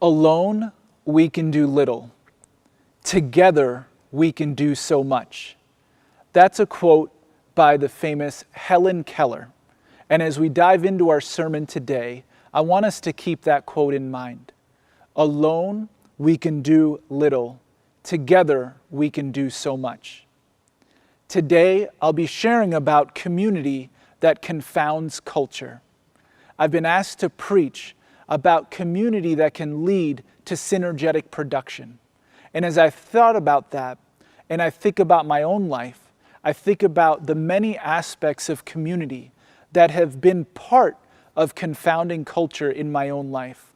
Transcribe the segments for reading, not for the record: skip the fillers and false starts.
Alone, we can do little. Together, we can do so much. That's a quote by the famous Helen Keller. And as we dive into our sermon today, I want us to keep that quote in mind. Alone, we can do little. Together, we can do so much. Today, I'll be sharing about community that confounds culture. I've been asked to preach about community that can lead to synergetic production. And as I thought about that, and I think about my own life, I think about the many aspects of community that have been part of confounding culture in my own life.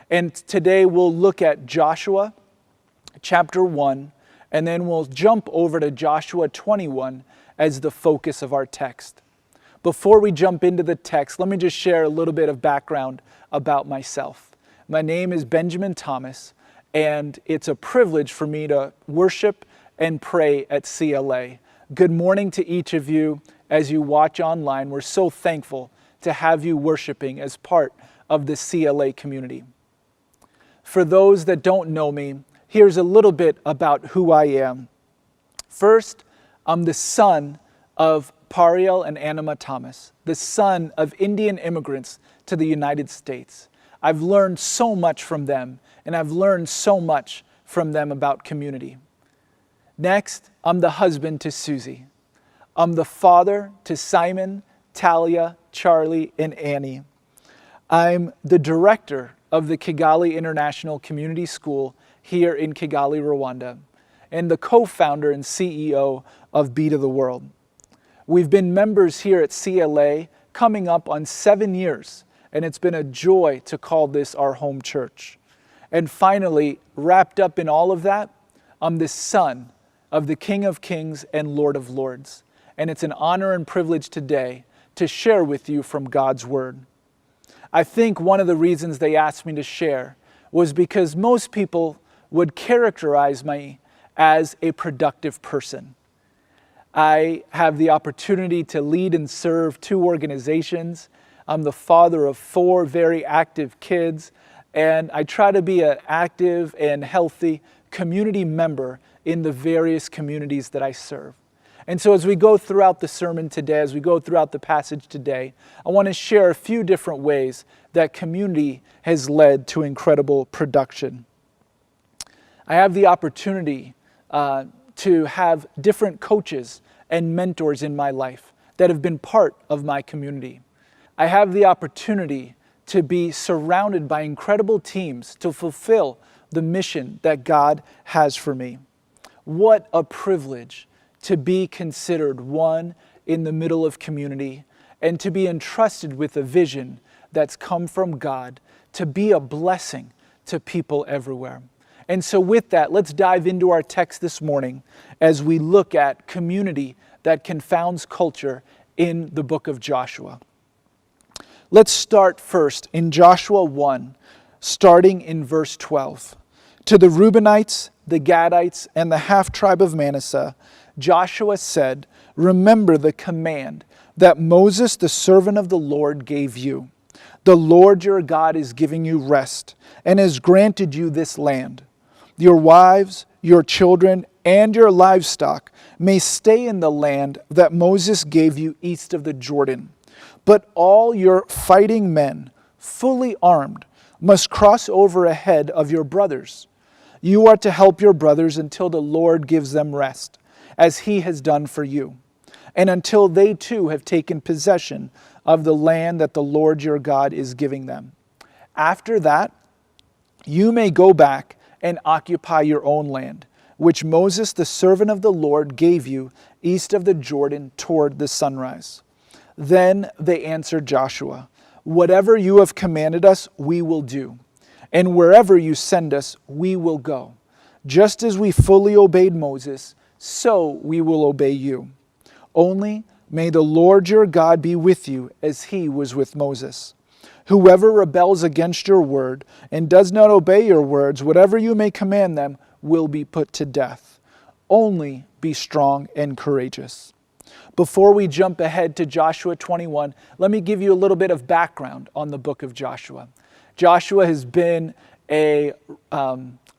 And today we'll look at Joshua chapter 1, and then we'll jump over to Joshua 21 as the focus of our text. Before we jump into the text, let me just share a little bit of background about myself. My name is Benjamin Thomas, and it's a privilege for me to worship and pray at CLA. Good morning to each of you as you watch online. We're so thankful to have you worshiping as part of the CLA community. For those that don't know me, here's a little bit about who I am. First, I'm the son of Pariel and Anima Thomas, the son of Indian immigrants to the United States. I've learned so much from them, and I've learned so much from them about community. Next, I'm the husband to Susie. I'm the father to Simon, Talia, Charlie, and Annie. I'm the director of the Kigali International Community School here in Kigali, Rwanda, and the co-founder and CEO of Be to the World. We've been members here at CLA coming up on 7 years, and it's been a joy to call this our home church. And finally, wrapped up in all of that, I'm the son of the King of Kings and Lord of Lords. And it's an honor and privilege today to share with you from God's Word. I think one of the reasons they asked me to share was because most people would characterize me as a productive person. I have the opportunity to lead and serve 2 organizations. I'm the father of 4 very active kids, and I try to be an active and healthy community member in the various communities that I serve. And so as we go throughout the sermon today, as we go throughout the passage today, I want to share a few different ways that community has led to incredible production. I have the opportunity to have different coaches and mentors in my life that have been part of my community. I have the opportunity to be surrounded by incredible teams to fulfill the mission that God has for me. What a privilege to be considered one in the middle of community and to be entrusted with a vision that's come from God to be a blessing to people everywhere. And so with that, let's dive into our text this morning as we look at community that confounds culture in the book of Joshua. Let's start first in Joshua 1, starting in verse 12. To the Reubenites, the Gadites, and the half-tribe of Manasseh, Joshua said, "Remember the command that Moses, the servant of the Lord, gave you. The Lord your God is giving you rest and has granted you this land. Your wives, your children, and your livestock may stay in the land that Moses gave you east of the Jordan. But all your fighting men, fully armed, must cross over ahead of your brothers. You are to help your brothers until the Lord gives them rest, as he has done for you, and until they too have taken possession of the land that the Lord your God is giving them. After that, you may go back and occupy your own land, which Moses, the servant of the Lord, gave you east of the Jordan toward the sunrise." Then they answered Joshua, "Whatever you have commanded us, we will do. And wherever you send us, we will go. Just as we fully obeyed Moses, so we will obey you. Only may the Lord your God be with you as he was with Moses. Whoever rebels against your word and does not obey your words, whatever you may command them, will be put to death. Only be strong and courageous." Before we jump ahead to Joshua 21, let me give you a little bit of background on the book of Joshua. Joshua has been a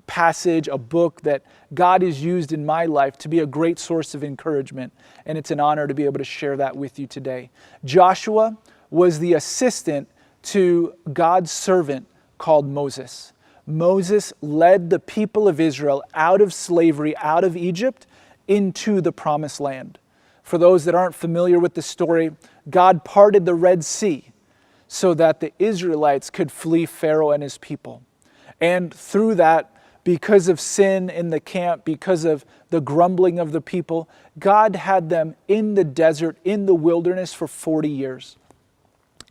passage, a book that God has used in my life to be a great source of encouragement. And it's an honor to be able to share that with you today. Joshua was the assistant to God's servant called Moses. Moses led the people of Israel out of slavery, out of Egypt, into the promised land. For those that aren't familiar with the story, God parted the Red Sea so that the Israelites could flee Pharaoh and his people. And through that, because of sin in the camp, because of the grumbling of the people, God had them in the desert, in the wilderness for 40 years.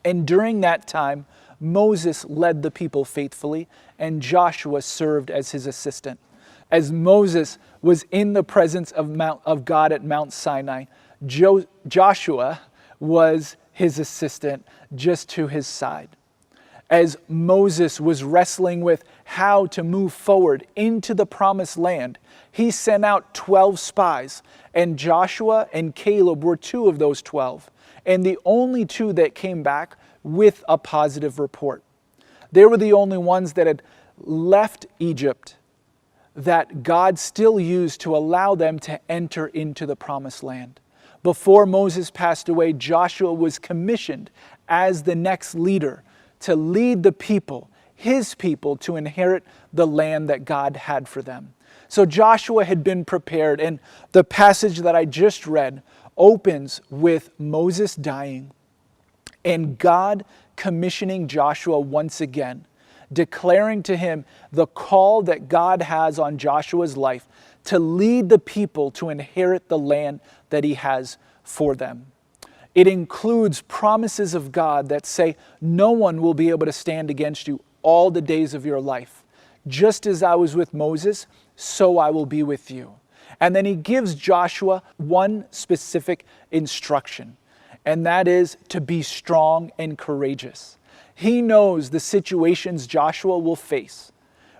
And during that time, Moses led the people faithfully, and Joshua served as his assistant. As Moses was in the presence of God at Mount Sinai, Joshua was his assistant just to his side. As Moses was wrestling with how to move forward into the promised land, he sent out 12 spies, and Joshua and Caleb were 2 of those 12, and the only 2 that came back with a positive report. They were the only ones that had left Egypt that God still used to allow them to enter into the promised land. Before Moses passed away, Joshua was commissioned as the next leader to lead the people, his people, to inherit the land that God had for them. So Joshua had been prepared, and the passage that I just read opens with Moses dying and God commissioning Joshua once again, declaring to him the call that God has on Joshua's life to lead the people to inherit the land that he has for them. It includes promises of God that say, no one will be able to stand against you all the days of your life. Just as I was with Moses, so I will be with you. And then he gives Joshua one specific instruction, and that is to be strong and courageous. He knows the situations Joshua will face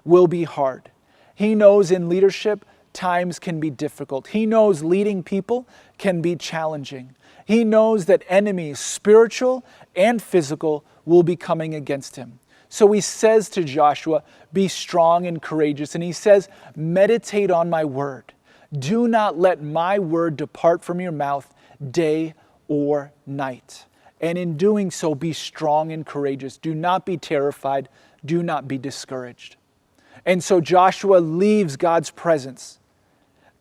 will be hard. He knows in leadership, times can be difficult. He knows leading people can be challenging. He knows that enemies, spiritual and physical, will be coming against him. So he says to Joshua, be strong and courageous. And he says, meditate on my word. Do not let my word depart from your mouth day or night. And in doing so, be strong and courageous. Do not be terrified. Do not be discouraged. And so Joshua leaves God's presence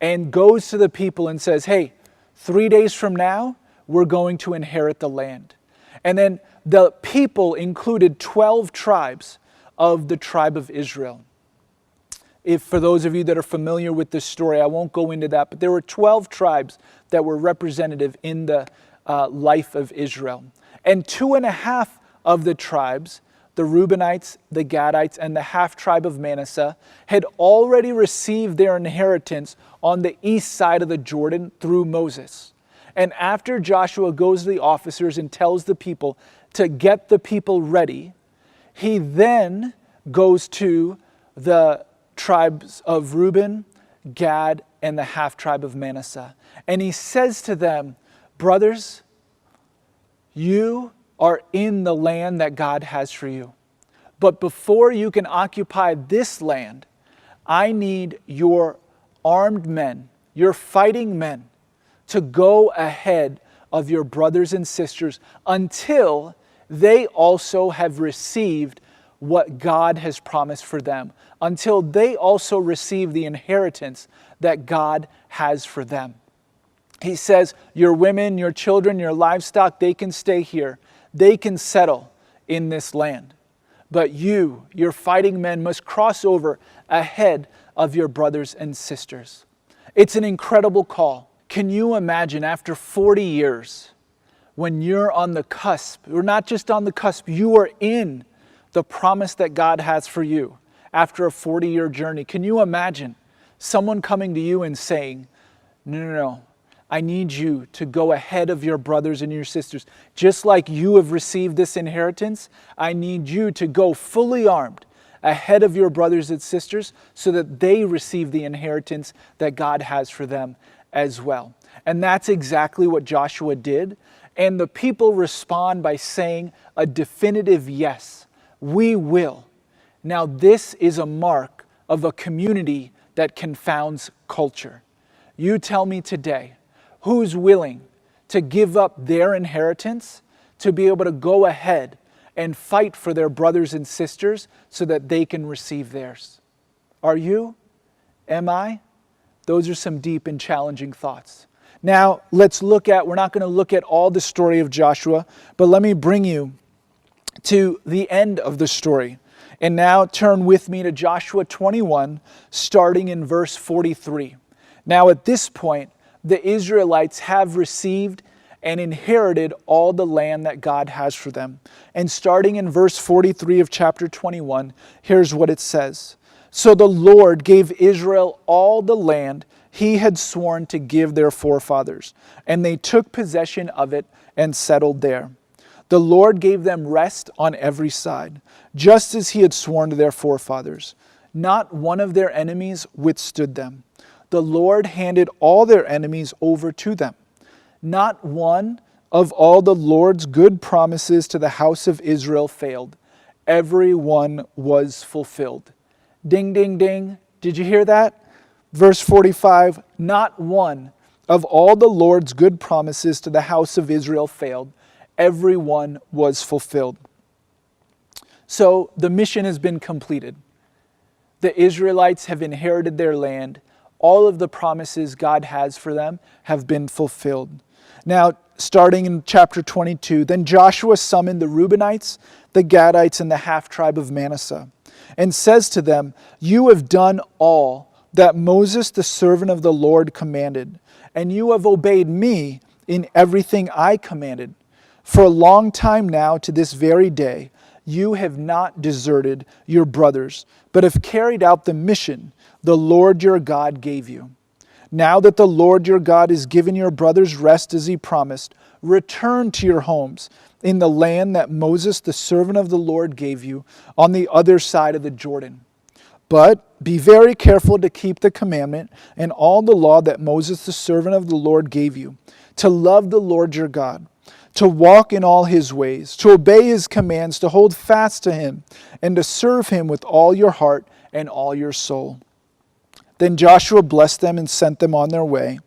and goes to the people and says, hey, 3 days from now, we're going to inherit the land. And then the people included 12 tribes of the tribe of Israel. If for those of you that are familiar with this story, I won't go into that, but there were 12 tribes that were representative in the life of Israel. And 2.5 of the tribes, the Reubenites, the Gadites, and the half tribe of Manasseh, had already received their inheritance on the east side of the Jordan through Moses. And after Joshua goes to the officers and tells the people to get the people ready, he then goes to the tribes of Reuben, Gad, and the half tribe of Manasseh. And he says to them, brothers, you are in the land that God has for you. But before you can occupy this land, I need your armed men, your fighting men, to go ahead of your brothers and sisters until they also have received what God has promised for them, until they also receive the inheritance that God has for them. He says, your women, your children, your livestock, they can stay here. They can settle in this land. But you, your fighting men, must cross over ahead of your brothers and sisters. It's an incredible call. Can you imagine after 40 years, when you're on the cusp, or not just on the cusp, you are in the promise that God has for you after a 40-year journey? Can you imagine someone coming to you and saying, no, I need you to go ahead of your brothers and your sisters. Just like you have received this inheritance, I need you to go fully armed ahead of your brothers and sisters so that they receive the inheritance that God has for them as well. And that's exactly what Joshua did. And the people respond by saying a definitive yes. We will. Now, this is a mark of a community that confounds culture. You tell me today, who's willing to give up their inheritance to be able to go ahead and fight for their brothers and sisters so that they can receive theirs? Are you? Am I? Those are some deep and challenging thoughts. Now, we're not going to look at all the story of Joshua, but let me bring you to the end of the story. And now turn with me to Joshua 21, starting in verse 43. Now at this point, the Israelites have received and inherited all the land that God has for them. And starting in verse 43 of chapter 21, here's what it says. So the Lord gave Israel all the land he had sworn to give their forefathers, and they took possession of it and settled there. The Lord gave them rest on every side, just as he had sworn to their forefathers. Not one of their enemies withstood them. The Lord handed all their enemies over to them. Not one of all the Lord's good promises to the house of Israel failed. Every one was fulfilled. Ding, ding, ding. Did you hear that? Verse 45, not one of all the Lord's good promises to the house of Israel failed. Every one was fulfilled. So the mission has been completed. The Israelites have inherited their land. All of the promises God has for them have been fulfilled. Now, starting in chapter 22, then Joshua summoned the Reubenites, the Gadites, and the half-tribe of Manasseh, and says to them, you have done all that Moses, the servant of the Lord, commanded, and you have obeyed me in everything I commanded. For a long time now, to this very day, you have not deserted your brothers, but have carried out the mission the Lord your God gave you. Now that the Lord your God has given your brothers rest as he promised, return to your homes in the land that Moses, the servant of the Lord, gave you on the other side of the Jordan. But be very careful to keep the commandment and all the law that Moses, the servant of the Lord, gave you, to love the Lord your God, to walk in all his ways, to obey his commands, to hold fast to him, and to serve him with all your heart and all your soul. Then Joshua blessed them and sent them on their way.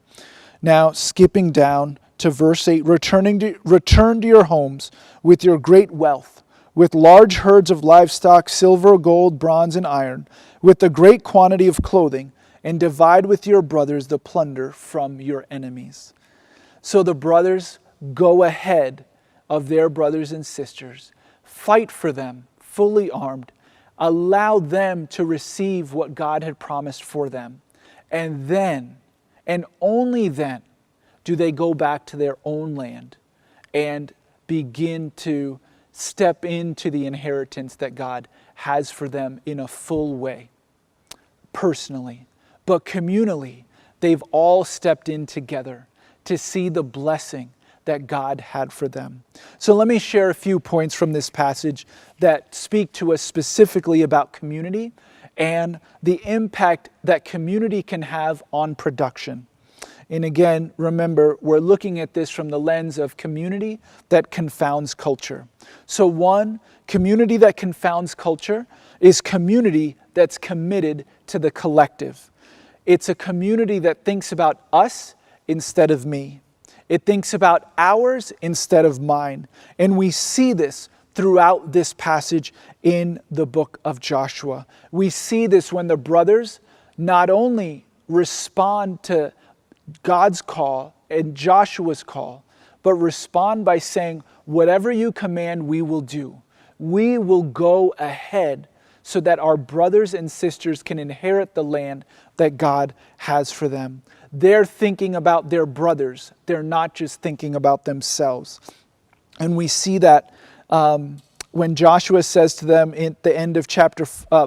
Now, skipping down to verse 8, return to your homes with your great wealth, with large herds of livestock, silver, gold, bronze, and iron, with a great quantity of clothing, and divide with your brothers the plunder from your enemies. So the brothers go ahead of their brothers and sisters, fight for them, fully armed, allow them to receive what God had promised for them. And then, and only then, do they go back to their own land and begin to step into the inheritance that God has for them in a full way, personally. But communally, they've all stepped in together to see the blessing that God had for them. So let me share a few points from this passage that speak to us specifically about community and the impact that community can have on production. And again, remember, we're looking at this from the lens of community that confounds culture. So one, community that confounds culture is community that's committed to the collective. It's a community that thinks about us instead of me. It thinks about ours instead of mine. And we see this throughout this passage in the book of Joshua. We see this when the brothers not only respond to God's call and Joshua's call, but respond by saying, whatever you command, we will do. We will go ahead so that our brothers and sisters can inherit the land that God has for them. They're thinking about their brothers. They're not just thinking about themselves. And we see that when Joshua says to them at the end of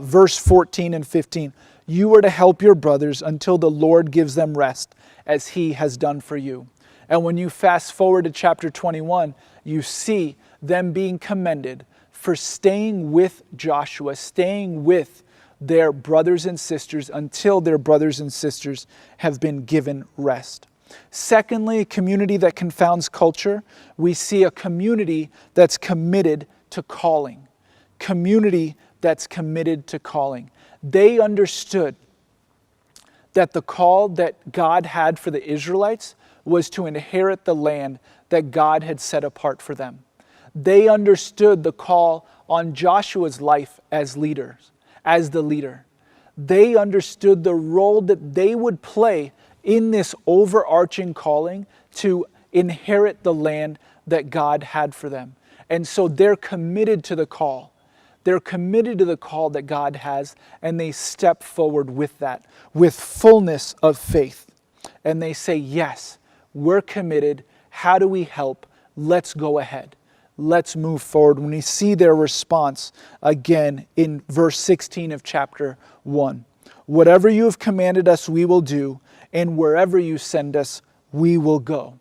verse 14 and 15, you are to help your brothers until the Lord gives them rest, as he has done for you. And when you fast forward to chapter 21, you see them being commended for staying with Joshua, staying with their brothers and sisters until their brothers and sisters have been given rest. Secondly, a community that confounds culture. We see a community that's committed to calling. Community that's committed to calling. They understood that the call that God had for the Israelites was to inherit the land that God had set apart for them. They understood the call on Joshua's life as the leader. They understood the role that they would play in this overarching calling to inherit the land that God had for them. And so they're committed to the call. They're committed to the call that God has, and they step forward with that, with fullness of faith. And they say, yes, we're committed. How do we help? Let's go ahead. Let's move forward. When we see their response again in verse 16 of chapter 1. Whatever you have commanded us, we will do, and wherever you send us, we will go.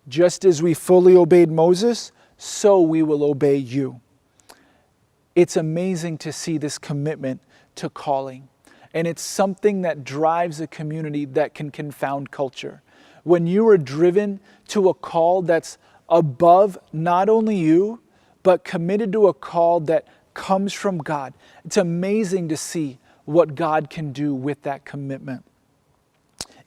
Just as we fully obeyed Moses, so we will obey you. It's amazing to see this commitment to calling. And it's something that drives a community that can confound culture. When you are driven to a call that's above not only you, but committed to a call that comes from God, it's amazing to see what God can do with that commitment.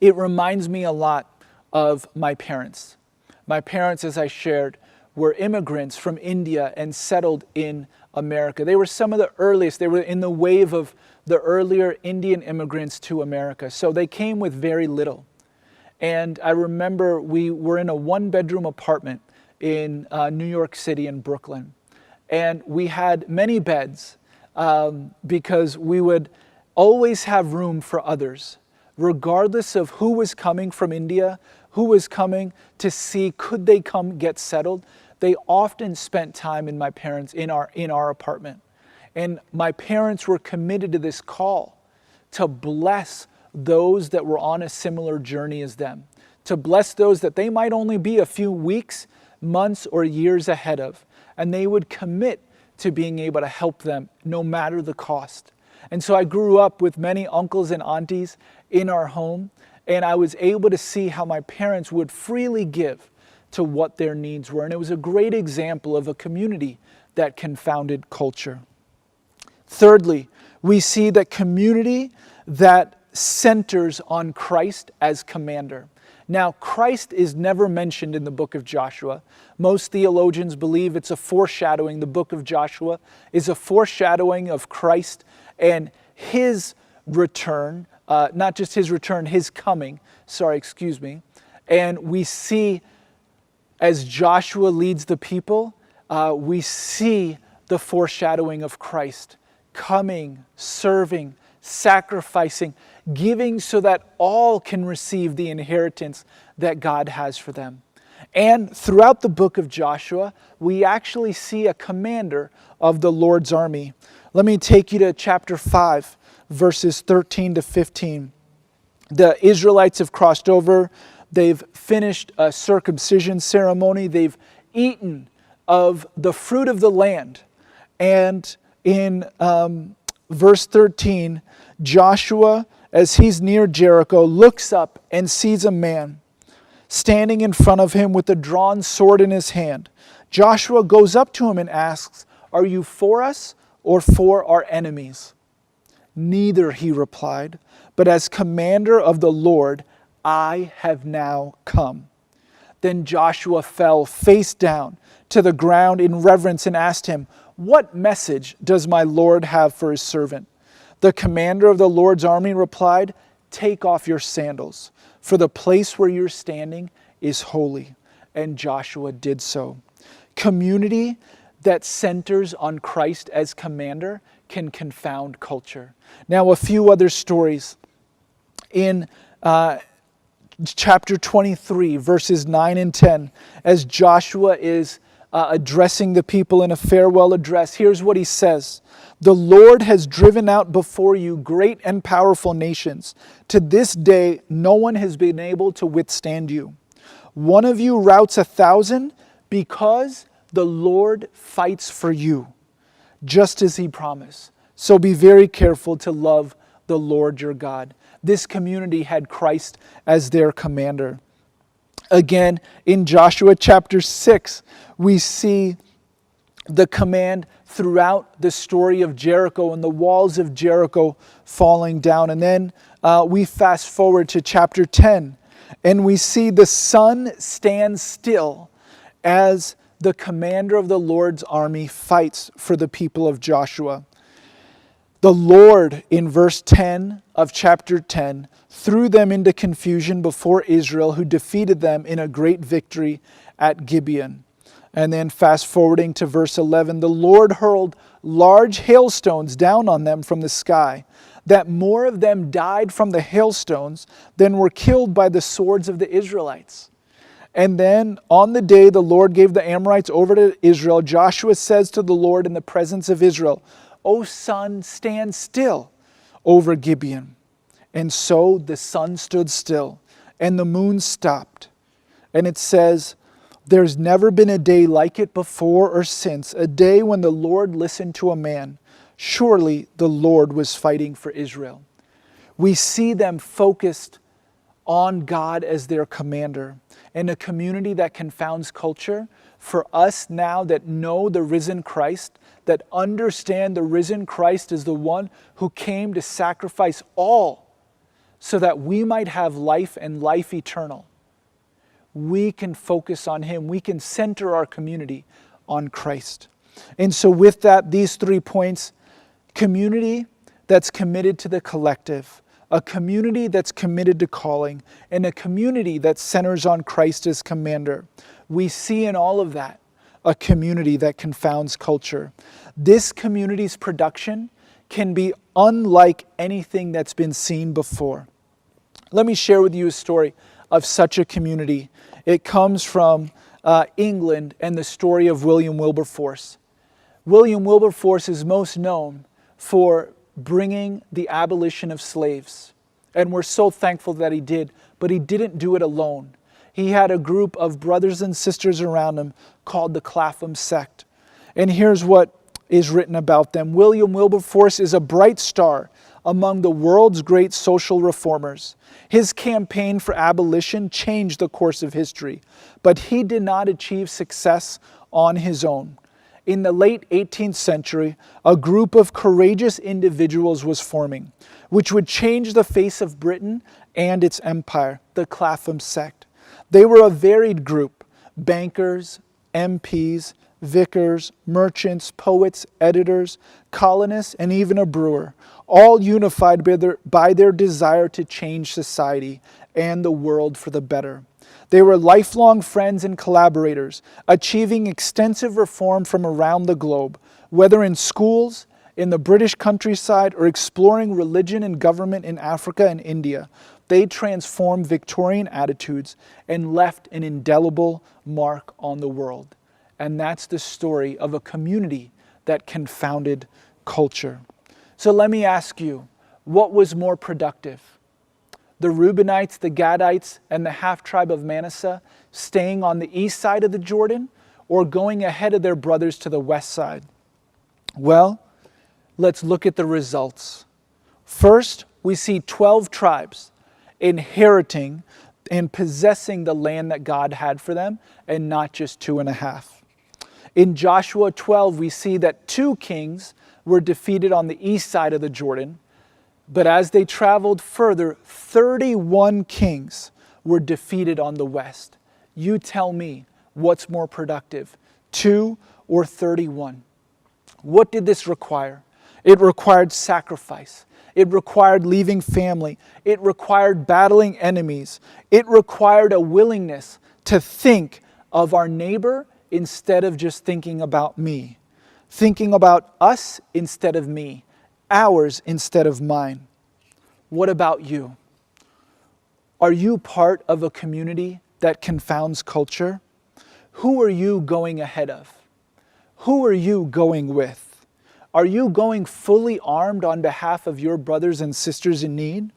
It reminds me a lot of my parents. My parents, as I shared, were immigrants from India and settled in America. They were some of the earliest. They were in the wave of the earlier Indian immigrants to America. So they came with very little. And I remember we were in a one-bedroom apartment in New York City in Brooklyn. And we had many beds because we would always have room for others, regardless of who was coming from India, who was coming to see, could they come get settled? They often spent time in our apartment. And my parents were committed to this call to bless those that were on a similar journey as them, to bless those that they might only be a few weeks, months, or years ahead of. And they would commit to being able to help them no matter the cost. And so I grew up with many uncles and aunties in our home, and I was able to see how my parents would freely give to what their needs were. And it was a great example of a community that confounded culture. Thirdly, we see that community that centers on Christ as commander. Now, Christ is never mentioned in the book of Joshua. Most theologians believe it's a foreshadowing. The book of Joshua is a foreshadowing of Christ and his return, not just his return, his coming. And we see as Joshua leads the people, we see the foreshadowing of Christ coming, serving, sacrificing, giving so that all can receive the inheritance that God has for them. And throughout the book of Joshua, we actually see a commander of the Lord's army. Let me take you to chapter 5, verses 13 to 15. The Israelites have crossed over. They've finished a circumcision ceremony. They've eaten of the fruit of the land. And in verse 13, Joshua, as he's near Jericho, looks up and sees a man standing in front of him with a drawn sword in his hand. Joshua goes up to him and asks, "Are you for us or for our enemies?" "Neither," he replied, "but as commander of the Lord, I have now come." Then Joshua fell face down to the ground in reverence and asked him, "What message does my Lord have for his servant?" The commander of the Lord's army replied, "Take off your sandals, for the place where you're standing is holy." And Joshua did so. Community that centers on Christ as commander can confound culture. Now, a few other stories. In chapter 23, verses 9 and 10, as Joshua is addressing the people in a farewell address, here's what he says. "The Lord has driven out before you great and powerful nations. To this day, no one has been able to withstand you. One of you routs 1,000 because the Lord fights for you, just as he promised. So be very careful to love the Lord your God." This community had Christ as their commander. Again, in Joshua chapter 6, we see the command, throughout the story of Jericho and the walls of Jericho falling down. And then we fast forward to chapter 10, and we see the sun stand still as the commander of the Lord's army fights for the people of Joshua. The Lord, in verse 10 of chapter 10, threw them into confusion before Israel, who defeated them in a great victory at Gibeon. And then fast forwarding to verse 11, the Lord hurled large hailstones down on them from the sky, that more of them died from the hailstones than were killed by the swords of the Israelites. And then on the day the Lord gave the Amorites over to Israel, Joshua says to the Lord in the presence of Israel, O sun, stand still over Gibeon. And so the sun stood still, and the moon stopped. And it says, there's never been a day like it before or since, a day when the Lord listened to a man. Surely the Lord was fighting for Israel. We see them focused on God as their commander. In a community that confounds culture, for us now that know the risen Christ, that understand the risen Christ is the one who came to sacrifice all so that we might have life and life eternal, we can focus on Him. We can center our community on Christ. And so with that, these 3 points: community that's committed to the collective, a community that's committed to calling, and a community that centers on Christ as commander. We see in all of that a community that confounds culture. This community's production can be unlike anything that's been seen before. Let me share with you a story of such a community. It comes from England and the story of William Wilberforce. William Wilberforce is most known for bringing the abolition of slaves. And we're so thankful that he did, but he didn't do it alone. He had a group of brothers and sisters around him called the Clapham sect. And here's what is written about them. William Wilberforce is a bright star among the world's great social reformers. His campaign for abolition changed the course of history, but he did not achieve success on his own. In the late 18th century, a group of courageous individuals was forming, which would change the face of Britain and its empire, the Clapham sect. They were a varied group: bankers, MPs, vicars, merchants, poets, editors, colonists, and even a brewer, all unified by their desire to change society and the world for the better. They were lifelong friends and collaborators, achieving extensive reform from around the globe, whether in schools, in the British countryside, or exploring religion and government in Africa and India. They transformed Victorian attitudes and left an indelible mark on the world. And that's the story of a community that confounded culture. So let me ask you, what was more productive? The Reubenites, the Gadites, and the half-tribe of Manasseh staying on the east side of the Jordan, or going ahead of their brothers to the west side? Well, let's look at the results. First, we see 12 tribes inheriting and possessing the land that God had for them, and not just 2.5. In Joshua 12, we see that 2 kings were defeated on the east side of the Jordan, but as they traveled further, 31 kings were defeated on the west. You tell me, what's more productive, 2 or 31? What did this require? It required sacrifice. It required leaving family. It required battling enemies. It required a willingness to think of our neighbor instead of just thinking about me. Thinking about us instead of me. Ours instead of mine. What about you? Are you part of a community that confounds culture? Who are you going ahead of? Who are you going with? Are you going fully armed on behalf of your brothers and sisters in need?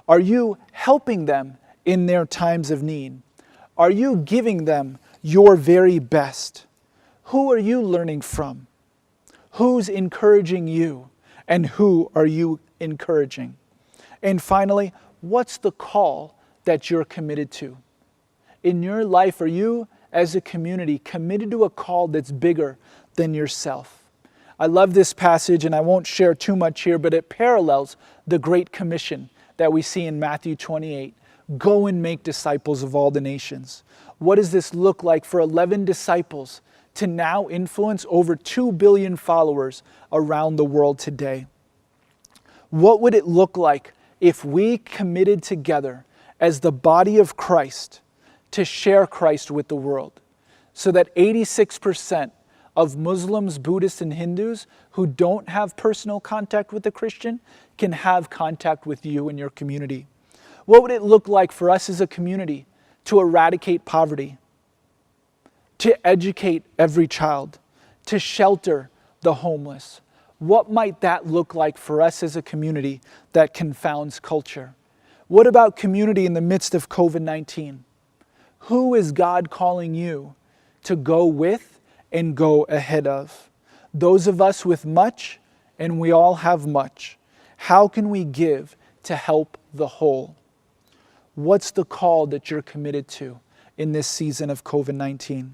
Are you helping them in their times of need? Are you giving them your very best? Who are you learning from? Who's encouraging you? And who are you encouraging? And finally, what's the call that you're committed to? In your life, are you as a community committed to a call that's bigger than yourself? I love this passage, and I won't share too much here, but it parallels the Great Commission that we see in Matthew 28. Go and make disciples of all the nations. What does this look like for 11 disciples to now influence over 2 billion followers around the world today? What would it look like if we committed together as the body of Christ to share Christ with the world, so that 86% of Muslims, Buddhists, and Hindus who don't have personal contact with a Christian can have contact with you and your community? What would it look like for us as a community to eradicate poverty, to educate every child, to shelter the homeless? What might that look like for us as a community that confounds culture? What about community in the midst of COVID-19? Who is God calling you to go with and go ahead of? Those of us with much, and we all have much. How can we give to help the whole? What's the call that you're committed to in this season of COVID-19?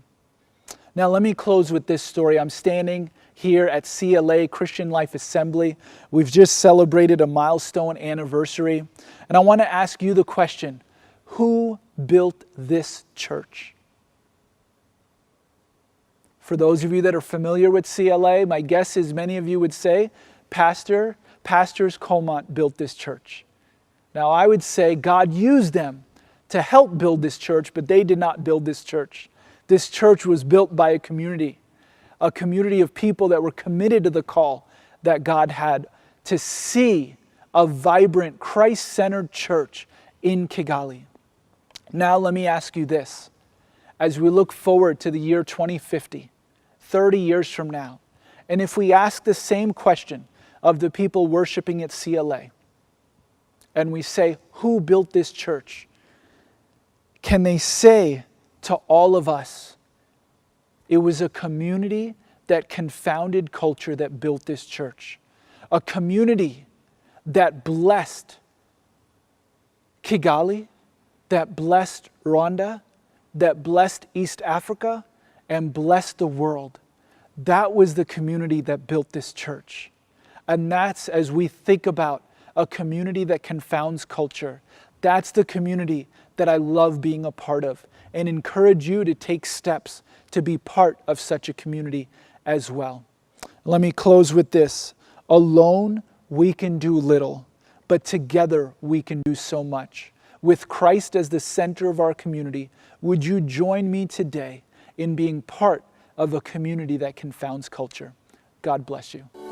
Now let me close with this story. I'm standing here at CLA, Christian Life Assembly. We've just celebrated a milestone anniversary. And I want to ask you the question, who built this church? For those of you that are familiar with CLA, my guess is many of you would say, Pastors Comont built this church. Now I would say God used them to help build this church, but they did not build this church. This church was built by a community of people that were committed to the call that God had to see a vibrant, Christ-centered church in Kigali. Now let me ask you this. As we look forward to the year 2050, 30 years from now, and if we ask the same question of the people worshiping at CLA, and we say, who built this church? Can they say to all of us, it was a community that confounded culture that built this church? A community that blessed Kigali, that blessed Rwanda, that blessed East Africa, and blessed the world. That was the community that built this church. And that's, as we think about a community that confounds culture, that's the community that I love being a part of, and encourage you to take steps to be part of such a community as well. Let me close with this. Alone we can do little, but together we can do so much. With Christ as the center of our community, would you join me today in being part of a community that confounds culture? God bless you.